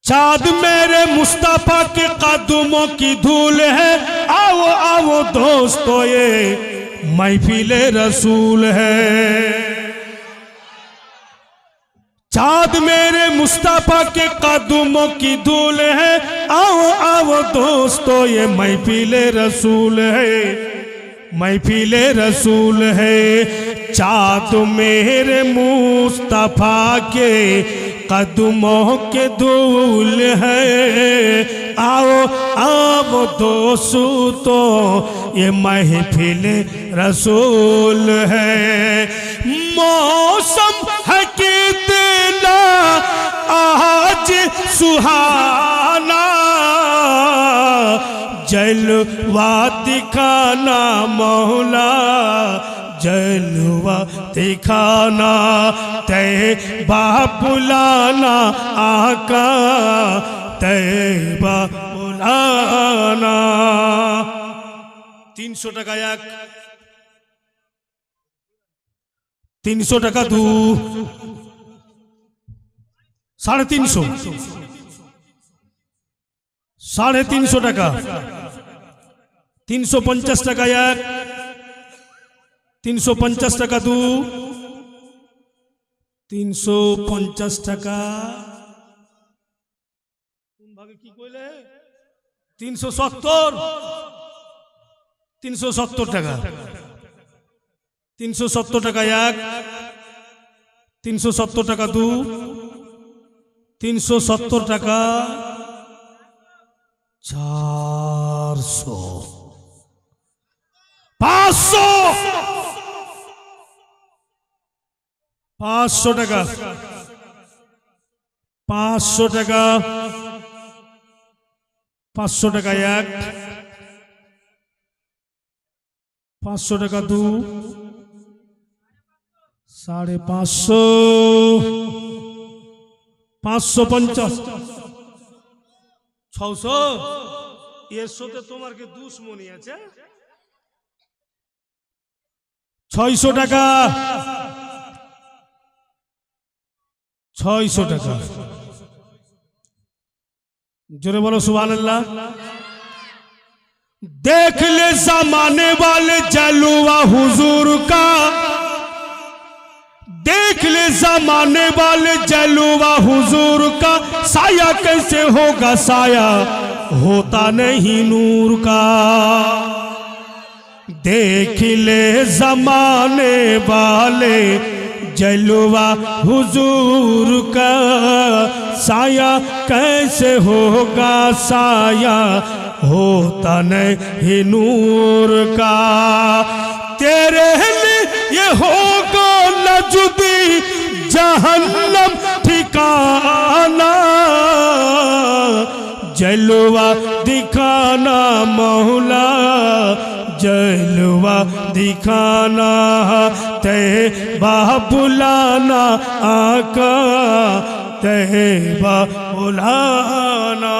चाँद मेरे मुस्तफा के कदमों की धूल है। आओ आओ दोस्तों ये महफिले रसूल है। चाँद मेरे मुस्तफा के कदमों की धूल है। आओ आओ दोस्तों ये महफिले रसूल है, महफिले रसूल है। चाँद मेरे मुस्तफा के कदमों के धूल है। आओ आओ दोस्तों ये महफिल रसूल है। मौसम है कितना आज सुहाना, जलवा दिखाना मौला, जलवा दिखाना, तैबा बुलाना आका, तैबा बुलाना। 300 টাকা এক, 300 টাকা দু, 350, 350 টাকা, 350 টাকা এক, 350 টাকা দু, 350 টাকা কোন ভাগে কি কইলে 370, 370 টাকা, 370 টাকা এক, 370 টাকা দু, 370 টাকা 400, 500, 500 টাকা, 500 টাকা, 500 টাকা এক, 500 টাকা দু, 550, 550, 600। এর সাথে তোমার কি দুশ্মনী আছে? 600 টাকা, 600 টাকা, जोरे बोलो सुभान अल्लाह। देख ले जमाने वाले जलवा हुजूर का, देख ले जमाने वाले जलवा हुजूर का, साया कैसे होगा साया होता नहीं नूर का। देख ले जमाने वाले जलवा हुजूर का, साया कैसे होगा साया होता नहीं नूर का। तेरे लिए होगा न जुदी जहन्नम ठिकाना, जलवा दिखाना मौला, जलवा दिखाना, तैबा बुलाना आका, तैबा बुलाना।